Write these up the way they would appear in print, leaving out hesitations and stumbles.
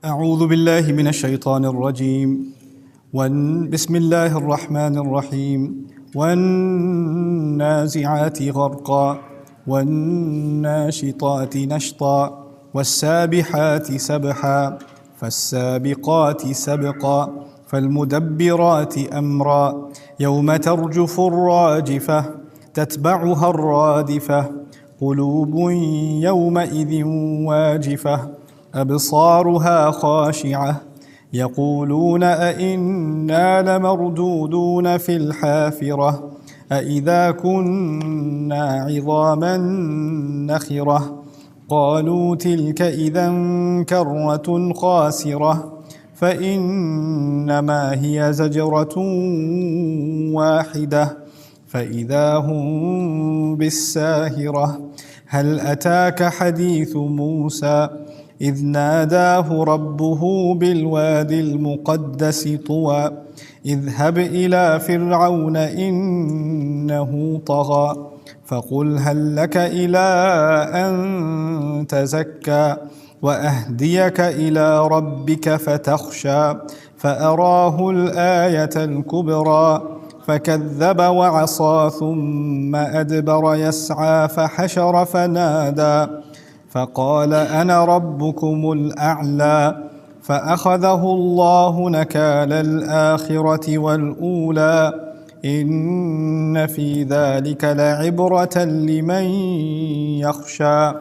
أعوذ بالله من الشيطان الرجيم بسم الله الرحمن الرحيم والنازعات غرقا والناشطات نشطا والسابحات سبحا فالسابقات سبقا فالمدبرات أمرا يوم ترجف الراجفة تتبعها الرادفة قلوب يومئذ واجفة أبصارها خاشعة يقولون أئنا لمردودون في الحافرة أئذا كنا عظاما نخرة قالوا تلك إذا كرة خاسرة فإنما هي زجرة واحدة فإذا هم بالساهرة هل أتاك حديث موسى إذ ناداه ربه بالوادي المقدس طوى اذهب إلى فرعون إنه طغى فقل هل لك إلى أن تزكى وأهديك إلى ربك فتخشى فأراه الآية الكبرى فكذب وعصى ثم أدبر يسعى فحشر فنادى فقال أنا ربكم الأعلى فأخذه الله نكال الآخرة والأولى إن في ذلك لعبرة لمن يخشى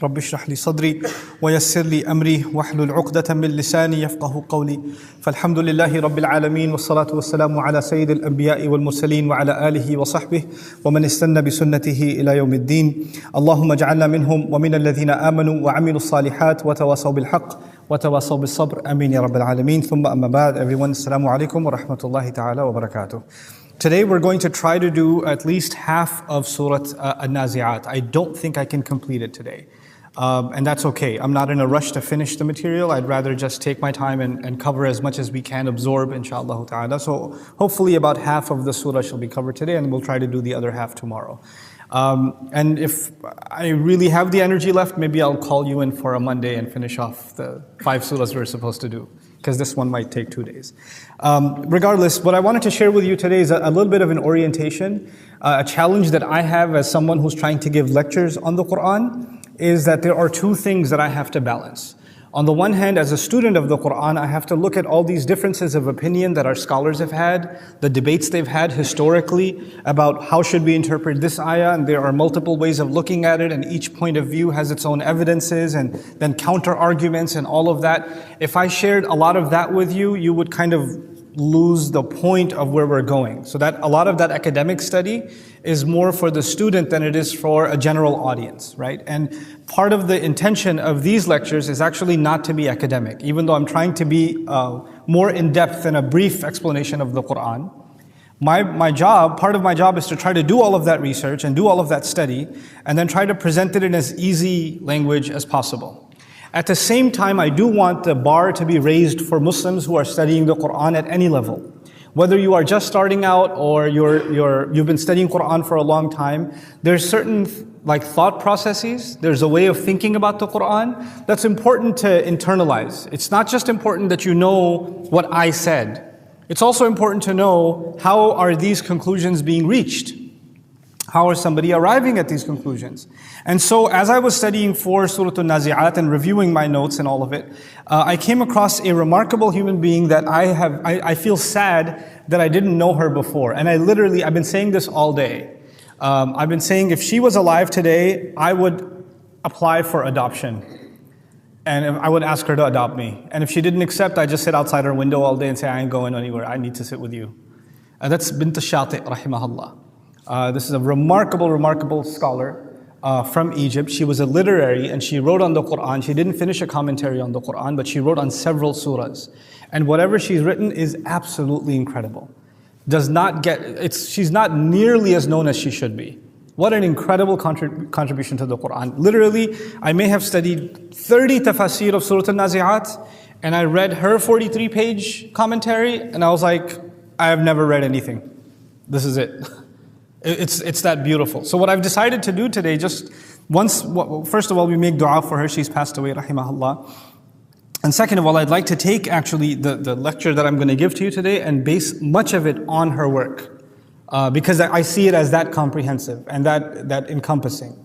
رب اشرح لي صدري ويسر لي أمري واحلل عقدة من لساني يفقه قولي فالحمد لله رب العالمين والصلاة والسلام على سيد الأنبياء والمرسلين وعلى آله وصحبه ومن استنى بسنته إلى يوم الدين اللهم اجعلنا منهم ومن الذين آمنوا وعملوا الصالحات وتواصوا بالحق وتواصوا بالصبر آمين يا رب العالمين ثم أما بعد everyone السلام عليكم ورحمة الله تعالى وبركاته. Today we're going to try to do at least half of Surah An-Nazi'at. I don't think I can complete it today. And that's okay. I'm not in a rush to finish the material. I'd rather just take my time and cover as much as we can absorb, inshallah ta'ala. So hopefully about half of the surah shall be covered today, and we'll try to do the other half tomorrow. And if I really have the energy left, maybe I'll call you in for a Monday and finish off the 5 surahs we're supposed to do, because this one might take 2 days. Regardless, what I wanted to share with you today is a little bit of an orientation, a challenge that I have as someone who's trying to give lectures on the Quran, is that there are 2 things that I have to balance. On the one hand, as a student of the Quran, I have to look at all these differences of opinion that our scholars have had, the debates they've had historically about how should we interpret this ayah, and there are multiple ways of looking at it, and each point of view has its own evidences and then counter arguments and all of that. If I shared a lot of that with you, you would kind of lose the point of where we're going. So that a lot of that academic study is more for the student than it is for a general audience, right? And part of the intention of these lectures is actually not to be academic, even though I'm trying to be more in-depth than a brief explanation of the Quran. Part of my job is to try to do all of that research and do all of that study and then try to present it in as easy language as possible. At the same time, I do want the bar to be raised for Muslims who are studying the Quran at any level. Whether you are just starting out or you've been studying Quran for a long time, there's certain thought processes, there's a way of thinking about the Quran that's important to internalize. It's not just important that you know what I said. It's also important to know how are these conclusions being reached. How is somebody arriving at these conclusions? And so as I was studying for Surah An-Nazi'at and reviewing my notes and all of it, I came across a remarkable human being that I feel sad that I didn't know her before. And I've been saying this all day. I've been saying if she was alive today, I would apply for adoption. And I would ask her to adopt me. And if she didn't accept, I'd just sit outside her window all day and say, I ain't going anywhere, I need to sit with you. And that's Bint Shati, rahimahullah. This is a remarkable scholar from Egypt. She was a literary and she wrote on the Quran. She didn't finish a commentary on the Quran, but she wrote on several surahs. And whatever she's written is absolutely incredible. She's not nearly as known as she should be. What an incredible contribution to the Quran. Literally, I may have studied 30 tafsir of Surah An-Nazi'at, and I read her 43-page commentary, and I was like, I have never read anything. This is it. It's that beautiful. So what I've decided to do today, first of all, we make dua for her. She's passed away, rahimahullah. And second of all, I'd like to take actually the lecture that I'm going to give to you today and base much of it on her work. Because I see it as that comprehensive and that encompassing.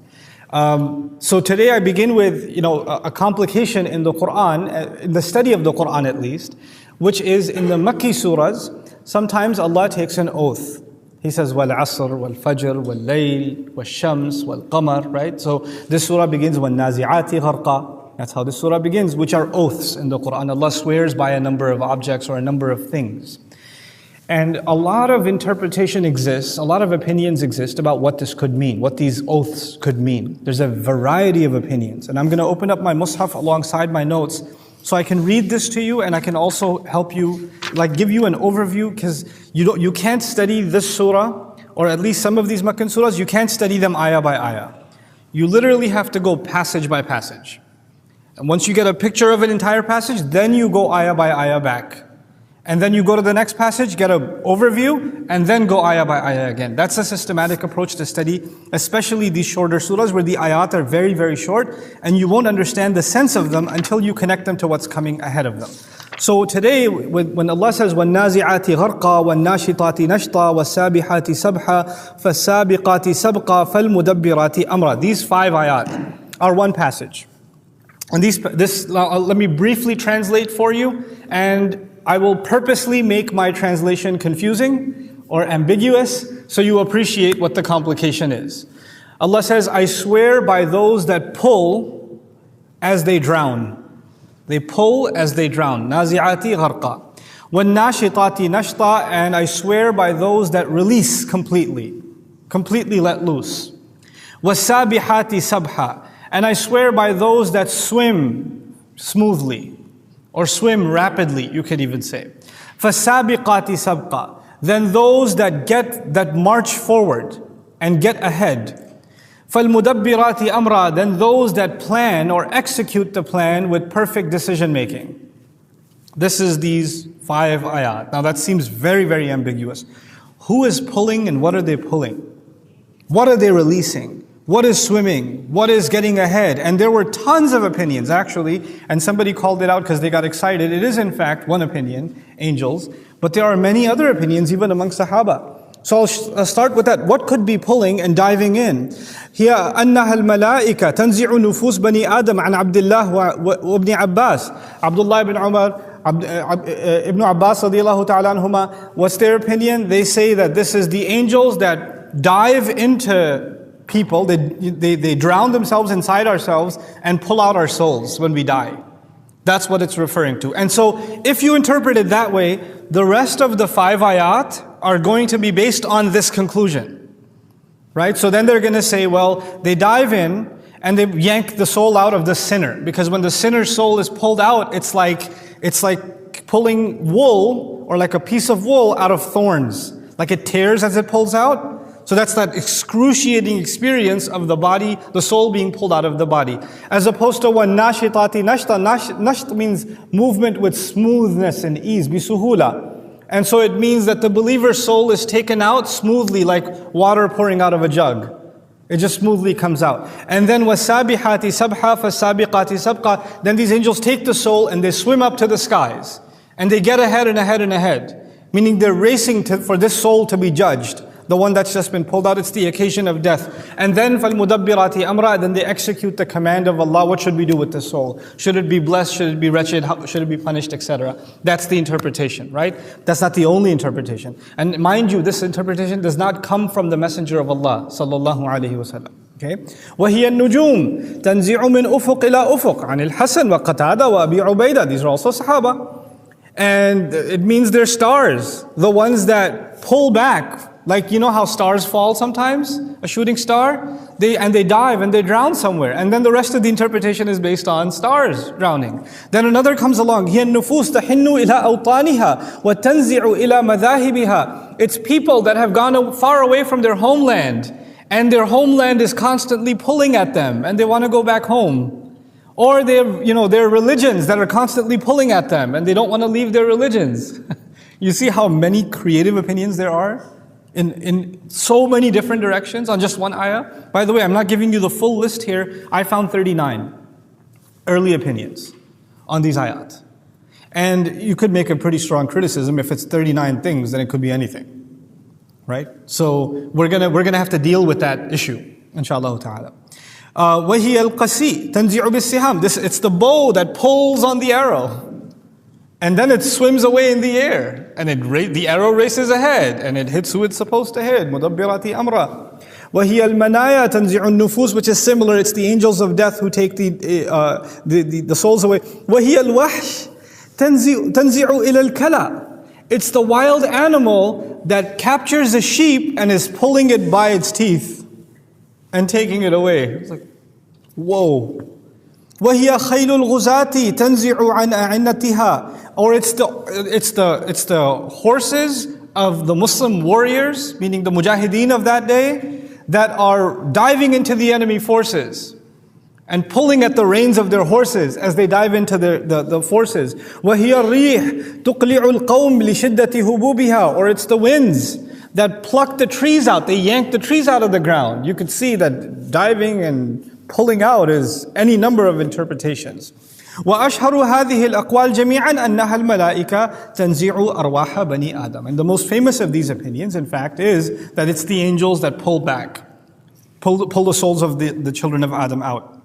So today I begin with, a complication in the Quran, in the study of the Quran at least, which is in the Makki surahs, sometimes Allah takes an oath. He says, وَالْعَصْرِ وَالْفَجْرِ وَاللَّيْلِ وَالشَّمْسِ وَالْقَمَرِ, right? So this surah begins, وَالنَّازِعَاتِ غَرْقًا. That's how this surah begins, which are oaths in the Quran. Allah swears by a number of objects or a number of things. And a lot of interpretation exists, a lot of opinions exist about what this could mean, what these oaths could mean. There's a variety of opinions. And I'm going to open up my mushaf alongside my notes so I can read this to you, and I can also help you, give you an overview, because you can't study this surah, or at least some of these Makkan surahs, you can't study them ayah by ayah. You literally have to go passage by passage. And once you get a picture of an entire passage, then you go ayah by ayah back. And then you go to the next passage, get an overview, and then go ayah by ayah again. That's a systematic approach to study, especially these shorter surahs where the ayat are very, very short, and you won't understand the sense of them until you connect them to what's coming ahead of them. So today, when Allah says, وَالنَّازِعَاتِ غَرْقًا وَالنَّاشِطَاتِ نَشْطًا وَالسَّابِحَاتِ سَبْحًا فَالسَّابِقَاتِ سَبْقًا فَالْمُدَبِّرَاتِ أَمْرًا. These 5 ayat are one passage. And let me briefly translate for you, and I will purposely make my translation confusing or ambiguous so you appreciate what the complication is. Allah says, I swear by those that pull as they drown. They pull as they drown. Nazi'ati gharqa. وَالنَّاشِطَاتِ نَشْطًا. And I swear by those that release completely let loose. وَالسَّابِحَاتِ سَبْحًا. And I swear by those that swim smoothly, or swim rapidly, you could even say. فَالسَّابِقَاتِ سَبْقًا. Then those that march forward and get ahead. فَالْمُدَبِّرَاتِ أَمْرًا. Then those that plan or execute the plan with perfect decision making. This is these 5 ayat. Now that seems very, very ambiguous. Who is pulling and what are they pulling? What are they releasing? What is swimming? What is getting ahead? And there were tons of opinions actually, and somebody called it out because they got excited. It is in fact one opinion, angels, but there are many other opinions even among Sahaba. So I'll start with that. What could be pulling and diving in? Here, أنها الملائكة تنزع نفوس بني آدم عن عبد الله وابن عباس. Abdullah ibn Umar, Ibn Abbas radiallahu ta'ala anhuma, what's their opinion? They say that this is the angels that dive into people, they drown themselves inside ourselves and pull out our souls when we die. That's what it's referring to. And so if you interpret it that way, the rest of the 5 ayat are going to be based on this conclusion. Right? So then they're going to say, well, they dive in and they yank the soul out of the sinner. Because when the sinner's soul is pulled out, it's like pulling wool, or like a piece of wool out of thorns. Like it tears as it pulls out. So that's that excruciating experience of the body, the soul being pulled out of the body. As opposed to وَالنَّاشِطَاتِ نَشْطًا. Nasht means movement with smoothness and ease, bisuhula. And so it means that the believer's soul is taken out smoothly, like water pouring out of a jug. It just smoothly comes out. And then وَالسَّابِحَاتِ سَبْحًا فَالسَّابِقَاتِ سَبْقًا. Then these angels take the soul and they swim up to the skies. And they get ahead and ahead and ahead. Meaning they're racing for this soul to be judged. The one that's just been pulled out, it's the occasion of death. And then فَالْمُدَبِّرَاتِ أَمْرًا. Then they execute the command of Allah. What should we do with the soul? Should it be blessed? Should it be wretched? Should it be punished? Etc. That's the interpretation, right? That's not the only interpretation. And mind you, this interpretation does not come from the Messenger of Allah sallallahu alaihi wasallam. Okay? وَهِيَ النُّجُومُ تَنْزِعُ مِنْ أُفُقٍ إِلَى أُفُقٍ عَنِ الْحَسَنِ وَقَتَادَةَ وَأَبِي عُبَيدَةَ. These are also Sahaba. And it means they're stars. The ones that pull back. Like, you know how stars fall sometimes? A shooting star? They dive and they drown somewhere. And then the rest of the interpretation is based on stars drowning. Then another comes along. هِيَ النُّفُوسُ تَحِنُّ إِلَىٰ أَوْطَانِهَا وَتَنْزِعُ إِلَىٰ مَذَاهِبِهَا. It's people that have gone far away from their homeland. And their homeland is constantly pulling at them. And they want to go back home. Or their religions that are constantly pulling at them. And they don't want to leave their religions. You see how many creative opinions there are? In so many different directions on just one ayah. By the way, I'm not giving you the full list here. I found 39 early opinions on these ayat. And you could make a pretty strong criticism. If it's 39 things, then it could be anything. Right? So we're gonna have to deal with that issue, inshallah ta'ala. وَهِيَ الْقَسِي تَنْزِعُ بِالسِّهَامِ. It's the bow that pulls on the arrow. And then it swims away in the air. And the arrow races ahead. And it hits who it's supposed to hit. مُدَبِّرَاتِ أَمْرًا. وَهِيَ الْمَنَايَا تَنْزِعُ النُّفُوسِ, which is similar. It's the angels of death who take the souls away. وَهِيَ الْوَحْشِ تَنْزِعُ إِلَى الْكَلَى. It's the wild animal that captures a sheep and is pulling it by its teeth and taking it away. It's like, whoa. وَهِيَ خَيْلُ الْغُزَاةِ تَنْزِعُ عَنْ أَعِنَّتِهَا. Or it's the horses of the Muslim warriors, meaning the mujahideen of that day, that are diving into the enemy forces and pulling at the reins of their horses as they dive into the forces. وَهِيَ الرِّيحِ تُقْلِعُ الْقَوْمِ لِشِدَّةِ هُبُوبِهَا. Or it's the winds that pluck the trees out. They yank the trees out of the ground. You could see that diving and pulling out is any number of interpretations. وَأَشْهَرُ هَذِهِ الْأَقْوَالِ جَمِيعًا أَنَّهَا الْمَلَائِكَةِ تَنْزِعُ أَرْوَاحَ بَنِي آدَمَ. And the most famous of these opinions, in fact, is that it's the angels that pull the souls of the children of Adam out.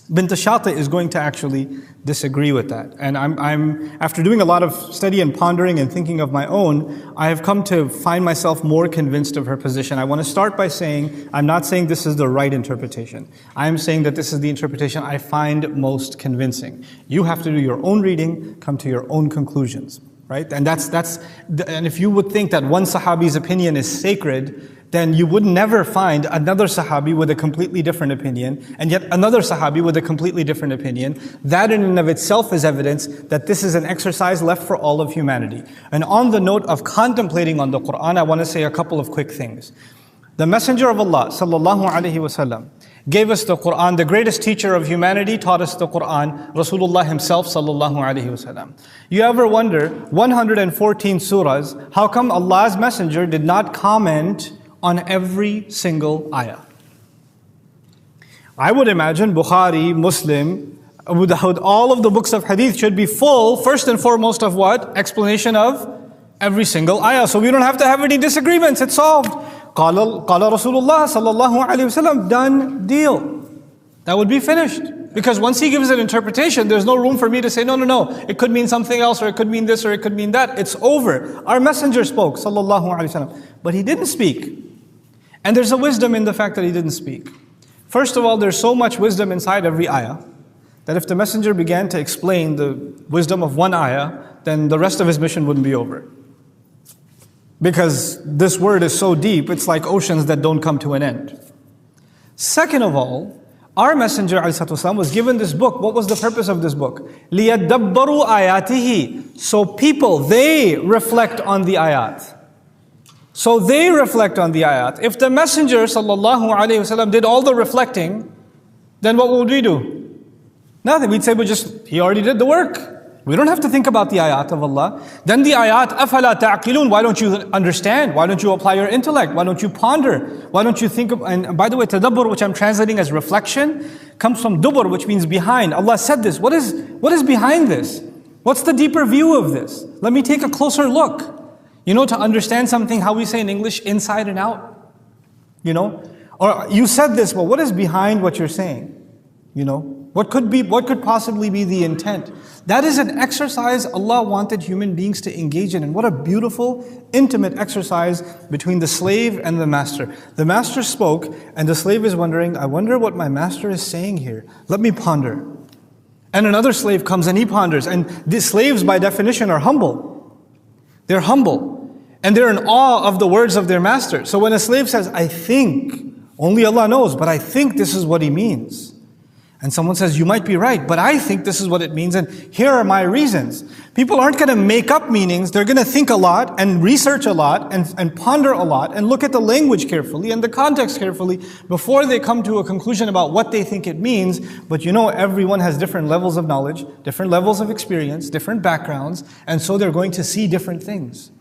Bint Shati is going to actually disagree with that. And I'm after doing a lot of study and pondering and thinking of my own, I have come to find myself more convinced of her position. I want to start by saying, I'm not saying this is the right interpretation. I am saying that this is the interpretation I find most convincing. You have to do your own reading, come to your own conclusions, right? And and if you would think that one Sahabi's opinion is sacred, then you would never find another Sahabi with a completely different opinion, and yet another Sahabi with a completely different opinion. That in and of itself is evidence that this is an exercise left for all of humanity. And on the note of contemplating on the Quran, I want to say a couple of quick things. The Messenger of Allah, sallallahu alaihi wasallam, gave us the Quran. The greatest teacher of humanity taught us the Quran, Rasulullah himself, sallallahu alaihi wasallam. You ever wonder, 114 surahs, how come Allah's Messenger did not comment on every single ayah? I would imagine Bukhari, Muslim, Abu Dawud, all of the books of hadith should be full, first and foremost, of what? Explanation of every single ayah. So we don't have to have any disagreements, it's solved. Qala Rasulullah sallallahu alayhi wasallam, done deal. That would be finished. Because once he gives an interpretation, there's no room for me to say, no, it could mean something else, or it could mean this, or it could mean that. It's over. Our messenger spoke, sallallahu alayhi wasallam, but he didn't speak. And there's a wisdom in the fact that he didn't speak. First of all, there's so much wisdom inside every ayah that if the messenger began to explain the wisdom of one ayah, then the rest of his mission wouldn't be over. Because this word is so deep, it's like oceans that don't come to an end. Second of all, our messenger ﷺ was given this book. What was the purpose of this book? لِيَدَّبَّرُوا آيَاتِهِ. So people, they reflect on the ayat. So they reflect on the ayat. If the Messenger ﷺ did all the reflecting, then what would we do? Nothing. We'd say, he already did the work. We don't have to think about the ayat of Allah. Then the ayat, أَفَلَا تَعْقِلُونَ. Why don't you understand? Why don't you apply your intellect? Why don't you ponder? Why don't you think of, and by the way, tadabbur, which I'm translating as reflection, comes from dubur, which means behind. Allah said this. What is behind this? What's the deeper view of this? Let me take a closer look. To understand something, how we say in English, inside and out. Or you said this, but what is behind what you're saying? What could possibly be the intent? That is an exercise Allah wanted human beings to engage in. And what a beautiful, intimate exercise between the slave and the master. The master spoke, and the slave is wondering, I wonder what my master is saying here. Let me ponder. And another slave comes and he ponders. And these slaves, by definition, are humble. They're humble. And they're in awe of the words of their master. So when a slave says, I think, only Allah knows, but I think this is what he means. And someone says, you might be right, but I think this is what it means, and here are my reasons. People aren't going to make up meanings. They're going to think a lot and research a lot and ponder a lot and look at the language carefully and the context carefully before they come to a conclusion about what they think it means. But everyone has different levels of knowledge, different levels of experience, different backgrounds, and so they're going to see different things.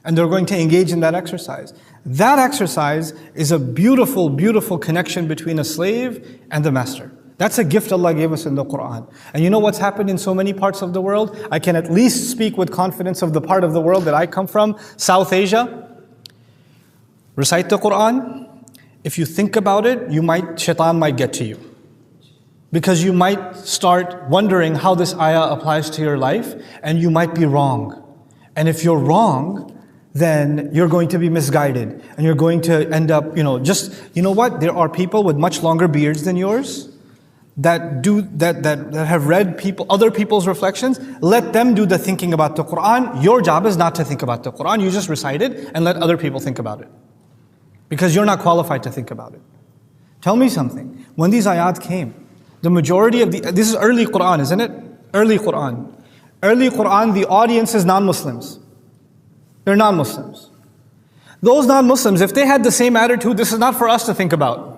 And they're going to engage in that exercise. That exercise is a beautiful, beautiful connection between a slave and the master. That's a gift Allah gave us in the Quran. And you know what's happened in so many parts of the world? I can at least speak with confidence of the part of the world that I come from, South Asia. Recite the Quran. If you think about it, shaitan might get to you. Because you might start wondering how this ayah applies to your life, and you might be wrong. And if you're wrong, then you're going to be misguided. And you're going to end up, you know what? There are people with much longer beards than yours that have read other people's reflections. Let them do the thinking about the Quran. Your job is not to think about the Quran. You just recite it and let other people think about it. Because you're not qualified to think about it. Tell me something. When these ayat came, the majority of this is early Quran, isn't it? Early Quran. Early Quran, the audience is non-Muslims. They're non-Muslims. Those non-Muslims, if they had the same attitude, this is not for us to think about.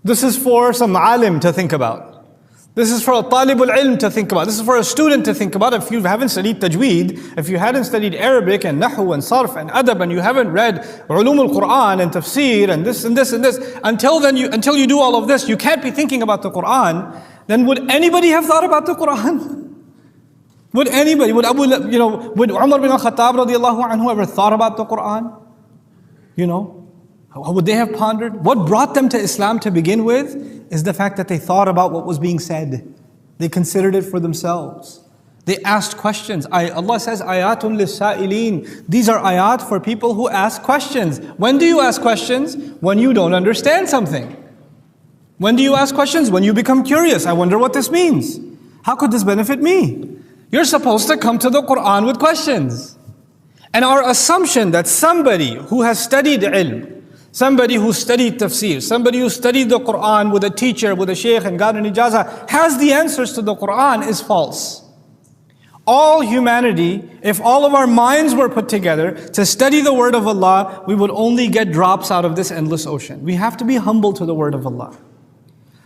This is for some alim to think about. This is for a talibul ilm to think about. This is for a student to think about. If you haven't studied tajweed, if you hadn't studied Arabic and nahu and sarf and adab, and you haven't read ulum al-Quran and tafsir and this and this and this, until you do all of this, you can't be thinking about the Quran. Then would anybody have thought about the Quran? Would anybody, would Umar bin al-Khattab radiallahu anhu ever thought about the Quran? How would they have pondered? What brought them to Islam to begin with is the fact that they thought about what was being said. They considered it for themselves. They asked questions. Allah says, ayatun lis-sa'ilin. These are ayat for people who ask questions. When do you ask questions? When you don't understand something. When do you ask questions? When you become curious. I wonder what this means. How could this benefit me? You're supposed to come to the Quran with questions. And our assumption that somebody who has studied ilm, somebody who studied tafsir, somebody who studied the Quran with a teacher, with a shaykh and got an ijazah, has the answers to the Quran is false. All humanity, if all of our minds were put together to study the word of Allah, we would only get drops out of this endless ocean. We have to be humble to the word of Allah.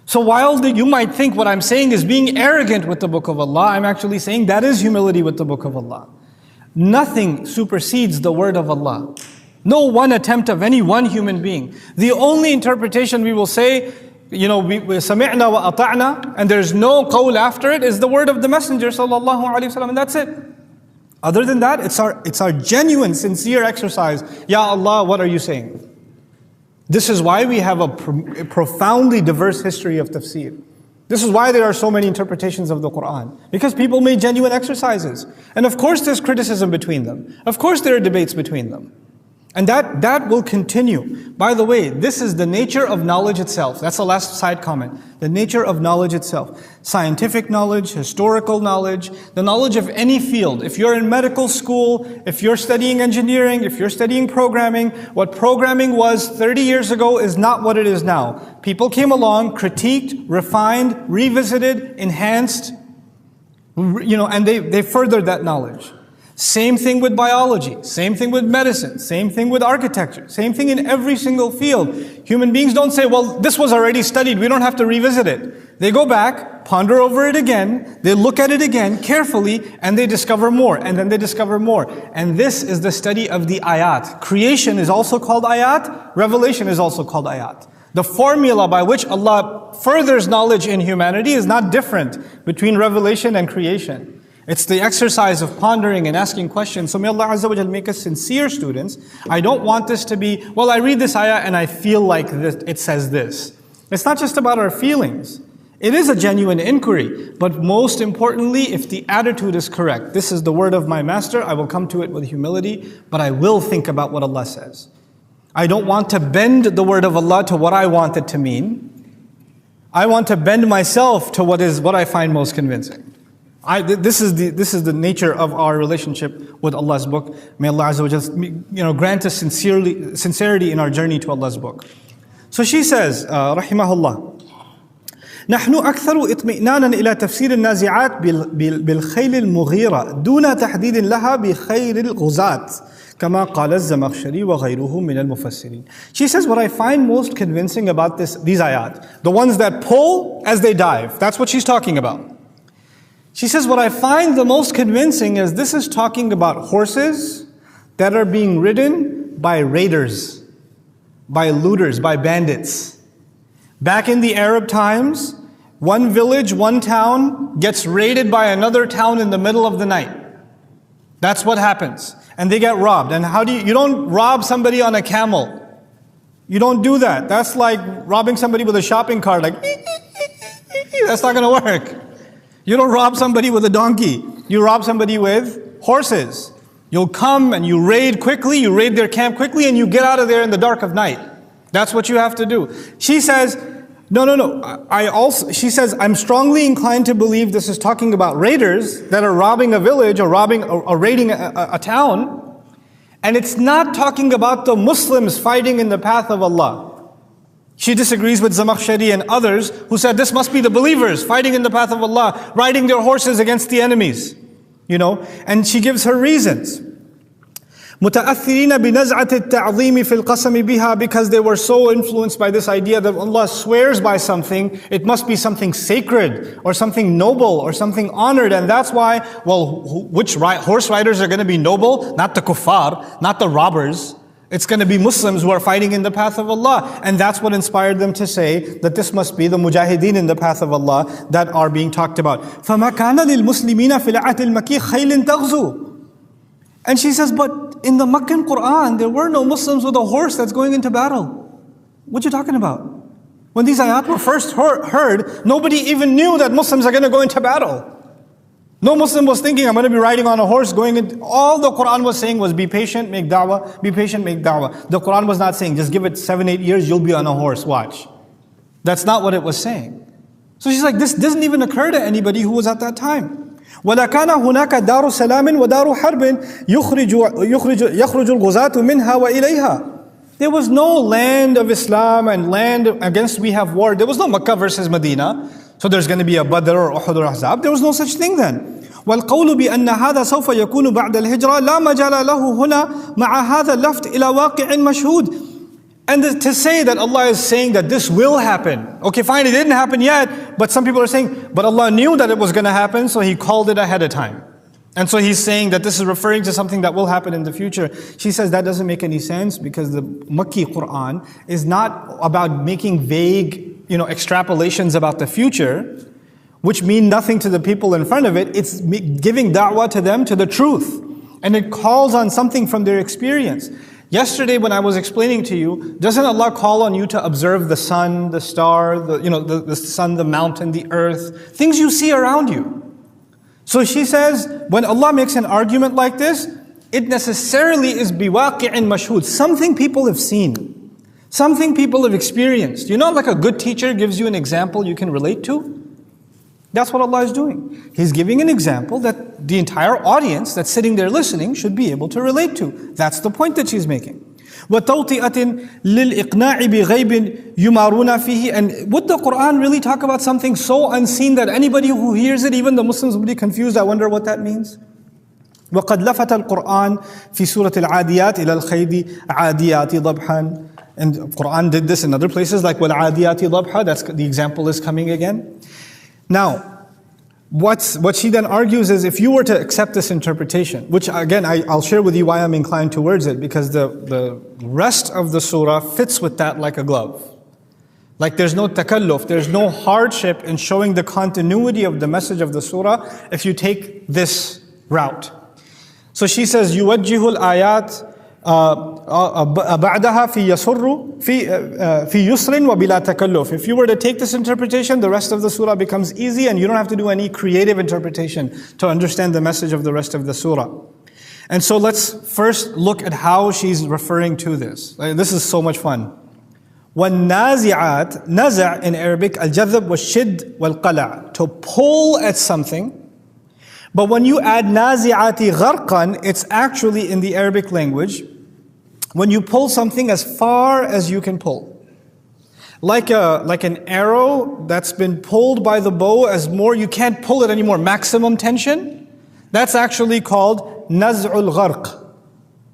So while you might think what I'm saying is being arrogant with the book of Allah, I'm actually saying that is humility with the book of Allah. Nothing supersedes the word of Allah. No one attempt of any one human being. The only interpretation we will say, we sami'na wa ata'na, and there's no qawl after it, is the word of the Messenger sallallahu alaihi wasallam, and that's it. Other than that, it's our genuine, sincere exercise. Ya Allah, what are you saying? This is why we have a profoundly diverse history of tafsir. This is why there are so many interpretations of the Quran. Because people made genuine exercises. And of course there's criticism between them. Of course there are debates between them. And that will continue. By the way, this is the nature of knowledge itself. That's the last side comment. The nature of knowledge itself. Scientific knowledge, historical knowledge, the knowledge of any field. If you're in medical school, if you're studying engineering, if you're studying programming, what programming was 30 years ago is not what it is now. People came along, critiqued, refined, revisited, enhanced, and they furthered that knowledge. Same thing with biology, same thing with medicine, same thing with architecture, same thing in every single field. Human beings don't say, well, this was already studied, we don't have to revisit it. They go back, ponder over it again, they look at it again carefully, and they discover more, and then they discover more. And this is the study of the ayat. Creation is also called ayat, revelation is also called ayat. The formula by which Allah furthers knowledge in humanity is not different between revelation and creation. It's the exercise of pondering and asking questions. So may Allah Azza wa Jal make us sincere students. I don't want this to be, well, I read this ayah and I feel like it says this. It's not just about our feelings. It is a genuine inquiry. But most importantly, if the attitude is correct, this is the word of my master, I will come to it with humility, but I will think about what Allah says. I don't want to bend the word of Allah to what I want it to mean. I want to bend myself to what I find most convincing. This is the nature of our relationship with Allah's book. May Allah Azza wa Jal, grant us sincerity in our journey to Allah's book. So she says, rahimahullah, نحن أكثر اطمئنانا إلى تفسير النازعات بالخيل المغيرة دون تحديد لها بخير الغزاة كما قال الزمخشري وغيره من المفسرين. She says, what I find most convincing about these ayat, the ones that pull as they dive, that's what she's talking about. She says, what I find the most convincing is this is talking about horses that are being ridden by raiders, by looters, by bandits. Back in the Arab times, One village, one town gets raided by another town in the middle of the night. That's what happens. And they get robbed. And how do you don't rob somebody on a camel. You don't do that. That's like robbing somebody with a shopping cart, like, that's not going to work. You don't rob somebody with a donkey. You rob somebody with horses. You'll come and you raid quickly, you raid their camp quickly, and you get out of there in the dark of night. That's what you have to do. She says, no. She says, I'm strongly inclined to believe this is talking about raiders that are robbing a village or raiding a town. And it's not talking about the Muslims fighting in the path of Allah. She disagrees with Zamakhshari and others who said this must be the believers fighting in the path of Allah, riding their horses against the enemies. And she gives her reasons. متأثرين بنزعة التعظيم في القسم بها, because they were so influenced by this idea that Allah swears by something, it must be something sacred or something noble or something honored, and that's why, which horse riders are going to be noble? Not the kuffar, not the robbers. It's going to be Muslims who are fighting in the path of Allah. And that's what inspired them to say that this must be the mujahideen in the path of Allah that are being talked about. فَمَا كَانَ لِلْمُسْلِمِينَ فِي الْعَهْدِ الْمَكِيِّ خَيْلٍ تَغْزُو. And she says, but in the Meccan Quran, there were no Muslims with a horse that's going into battle. What are you talking about? When these ayat were first heard, nobody even knew that Muslims are going to go into battle. No Muslim was thinking, I'm going to be riding on a horse going in. All the Quran was saying was, be patient, make da'wah, be patient, make da'wah. The Quran was not saying, just give it 7-8 years, you'll be on a horse, watch. That's not what it was saying. So she's like, this doesn't even occur to anybody who was at that time. وَلَكَانَ هُنَاكَ دَارُ سَلَامٍ وَدَارُ حَرْبٍ يَخْرُجُ الْغُزَاةُ مِنْهَا وَإِلَيْهَا. There was no land of Islam and land against we have war. There was no Makkah versus Medina. So there's going to be a Badr or Uhud or Ahzab. There was no such thing then. وَالْقَوْلُ بِأَنَّ هَذَا سَوْفَ يَكُونُ بَعْدَ الْهِجْرَةِ لَا مَجَالَ لَهُ هُنَا مَعَ هَذَا اللَّفْتِ إِلَى وَاقِعٍ مَشْهُودٍ. And to say that Allah is saying that this will happen. Okay, fine, it didn't happen yet, but some people are saying, but Allah knew that it was going to happen, so He called it ahead of time. And so He's saying that this is referring to something that will happen in the future. She says that doesn't make any sense because the Makki Quran is not about making vague, extrapolations about the future, which mean nothing to the people in front of it. It's giving da'wah to them to the truth. And it calls on something from their experience. Yesterday when I was explaining to you, doesn't Allah call on you to observe the sun, the star, the sun, the mountain, the earth, things you see around you? So she says, when Allah makes an argument like this, it necessarily is biwaqi'in mashhud, something people have seen, something people have experienced. Like a good teacher gives you an example you can relate to? That's what Allah is doing. He's giving an example that the entire audience that's sitting there listening should be able to relate to. That's the point that she's making. وَتَوْطِئَةٍ لِلْإِقْنَاعِ بِغَيْبٍ يُمَارُونَ فِيهِ. And would the Quran really talk about something so unseen that anybody who hears it, even the Muslims, will be confused? I wonder what that means. وَقَدْ لَفَتَ الْقُرْآنِ فِي سُورَةِ الْعَادِيَاتِ إِلَى الْخَيْدِ عَادِيَاتِ ضَبْحًا. And the Quran did this in other places, like وَالْعَادِيَاتِ ضَبْحًا. That's the example is coming again. Now, what she then argues is, if you were to accept this interpretation, which again I'll share with you why I'm inclined towards it, because the rest of the surah fits with that like a glove. Like there's no takalluf, there's no hardship in showing the continuity of the message of the surah if you take this route. So she says, يُوَجِّهُ الْآيَاتِ بعدها في يسر في يسر وبلا تكلف. If you were to take this interpretation, the rest of the surah becomes easy and you don't have to do any creative interpretation to understand the message of the rest of the surah. And so let's first look at how she's referring to this. This is so much fun. وَالنَّازِعَاتِ, naza' in Arabic, al-jadhab wa-shid wal-qala', to pull at something. But when you add nazi'ati gharqan, it's actually in the Arabic language, when you pull something as far as you can pull. Like an arrow that's been pulled by the bow as more, you can't pull it anymore, maximum tension. That's actually called naz'ul gharq,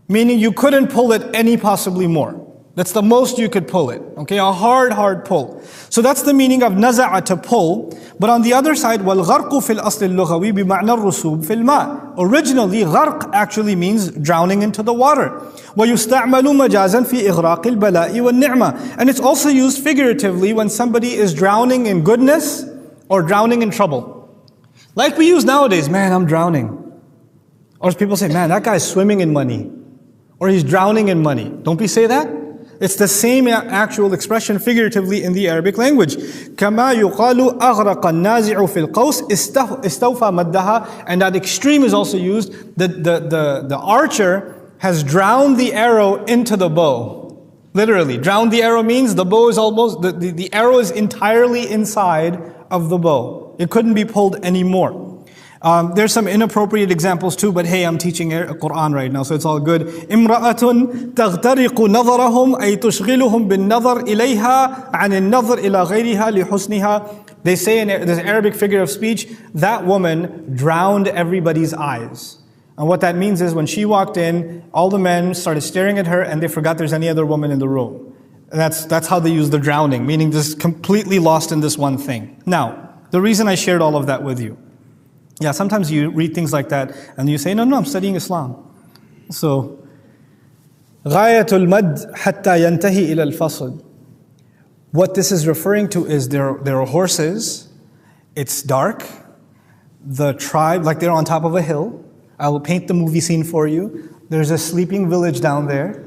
meaning you couldn't pull it any possibly more. That's the most you could pull it. Okay, a hard pull. So that's the meaning of naza'a, to pull. But on the other side, وَالْغَرْقُ فِي الْأَصْلِ اللُّغَوِي بِمَعْنَى الرُّسُوبِ فِي الْمَاءِ. Originally, gharq actually means drowning into the water. وَيُسْتَعْمَلُ مَجَازًا فِي إِغْرَاقِ الْبَلَاءِ وَالنِّعْمَةِ. And it's also used figuratively when somebody is drowning in goodness or drowning in trouble. Like we use nowadays, man, I'm drowning. Or people say, man, that guy's swimming in money. Or he's drowning in money. Don't we say that? It's the same actual expression figuratively in the Arabic language. كما يقال أغرق النازع في القوس استوفى مدها. And that extreme is also used. The archer has drowned the arrow into the bow. Literally, drowned the arrow means the bow is almost, the arrow is entirely inside of the bow. It couldn't be pulled anymore. There's some inappropriate examples too, but hey, I'm teaching Quran right now, so it's all good. امرأة تغترق نظرهم أي تشغلهم بالنظر إليها عن النظر إلى غيرها لحسنها. They say in this Arabic figure of speech, that woman drowned everybody's eyes. And what that means is when she walked in, all the men started staring at her and they forgot there's any other woman in the room. And that's how they use the drowning, meaning just completely lost in this one thing. Now, the reason I shared all of that with you. Yeah, sometimes you read things like that and you say, no, I'm studying Islam. So, غاية المد حتى ينتهي إلى الفصل. What this is referring to is there are horses, it's dark, the tribe, like they're on top of a hill. I will paint the movie scene for you. There's a sleeping village down there.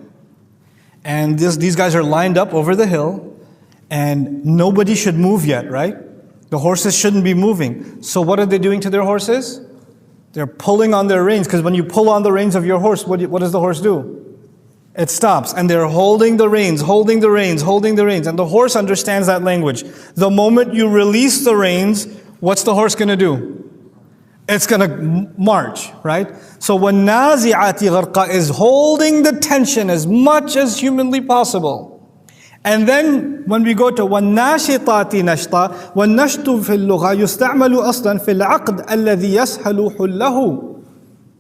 And these guys are lined up over the hill and nobody should move yet, right? The horses shouldn't be moving. So what are they doing to their horses? They're pulling on their reins, because when you pull on the reins of your horse, what does the horse do? It stops, and they're holding the reins, holding the reins, holding the reins. And the horse understands that language. The moment you release the reins, what's the horse going to do? It's going to march, right? So when nazi'ati gharqa is holding the tension as much as humanly possible. And then when we go to وَالنَّاشِطَاتِ نَشْطًا وَالنَّشْطُ فِي اللُّغَةِ يُسْتَعْمَلُ أَصْلًا فِي الْعَقْدِ الَّذِي يَسْهَلُ حُلَّهُ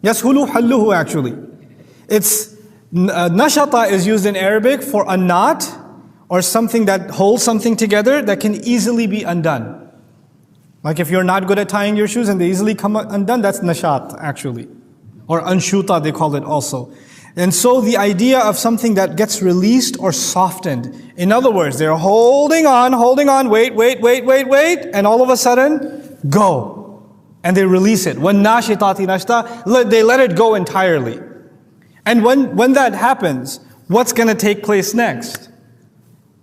يَسْهُلُ حَلُّهُ actually. It's nashata is used in Arabic for a knot or something that holds something together that can easily be undone. Like if you're not good at tying your shoes and they easily come undone, that's nashat actually. Or anshuta they call it also. And so the idea of something that gets released or softened. In other words, they're holding on, wait, and all of a sudden, go. And they release it. When nashitati nashta, they let it go entirely. And when that happens, what's going to take place next?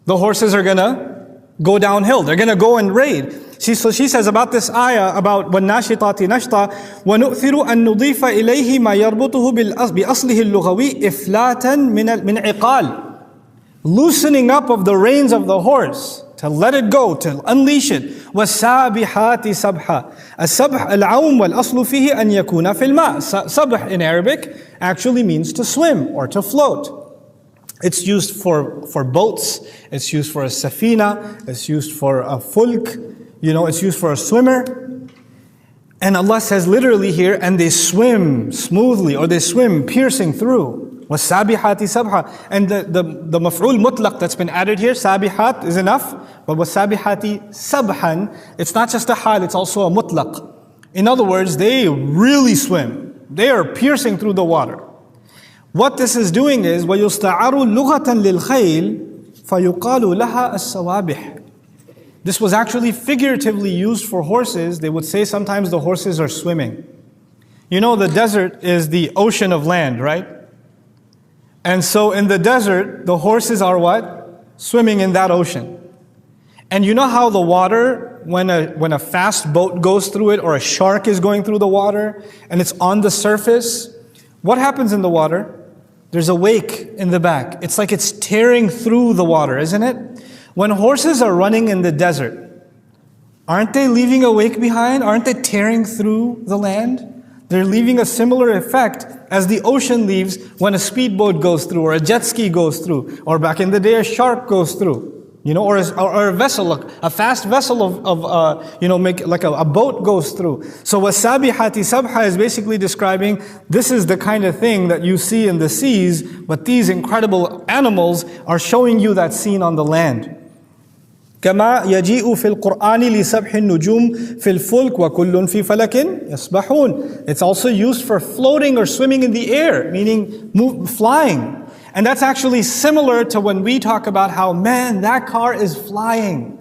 The horses are going to go downhill. They're going to go and raid. So she says about this ayah, about وَالنَّاشِطَاتِ نَشْطًا وَنُؤْثِرُ أَن نُضِيفَ إِلَيْهِ مَا يَرْبُطُهُ بِأَصْلِهِ اللُّغَوِي إِفْلَاتًا مِنْ عِقَالٍ. Loosening up of the reins of the horse, to let it go, to unleash it. وَالسَّابِحَاتِ سَبْحًا. السَّبْحَ الْعَوْمُ وَالْأَصْلُ فِيهِ أَن يَكُونَ فِي الْمَاءِ. Sabh in Arabic actually means to swim or to float. It's used for boats, it's used for a safina, it's used for a fulk, it's used for a swimmer. And Allah says literally here, and they swim smoothly, or they swim piercing through. وَالسَّابِحَاتِ سَبْحًا. And the maf'ul mutlaq that's been added here, sabihat is enough, but وَالسَّابِحَاتِ sabhan, it's not just a hal, it's also a mutlaq. In other words, they really swim. They are piercing through the water. What this is doing is وَيُسْتَعَرُ لُغَةً لِلْخَيْلِ فَيُقَالُ لَهَا السَّوَابِحِ. This was actually figuratively used for horses. They would say sometimes the horses are swimming. The desert is the ocean of land, right? And so in the desert, the horses are what? Swimming in that ocean. And you know how the water, when a fast boat goes through it, or a shark is going through the water, and it's on the surface, what happens in the water? There's a wake in the back. It's like it's tearing through the water, isn't it? When horses are running in the desert, aren't they leaving a wake behind? Aren't they tearing through the land? They're leaving a similar effect as the ocean leaves when a speedboat goes through, or a jet ski goes through, or back in the day a shark goes through. Or a vessel, a fast vessel like a boat goes through. So وَالسَّابِحَاتِ sabha is basically describing, this is the kind of thing that you see in the seas, but these incredible animals are showing you that scene on the land. كما يجيء في القرآن لسبح النجوم في الفلك وكل في فلك يسبحون. It's also used for floating or swimming in the air, meaning flying. And that's actually similar to when we talk about how, man, that car is flying.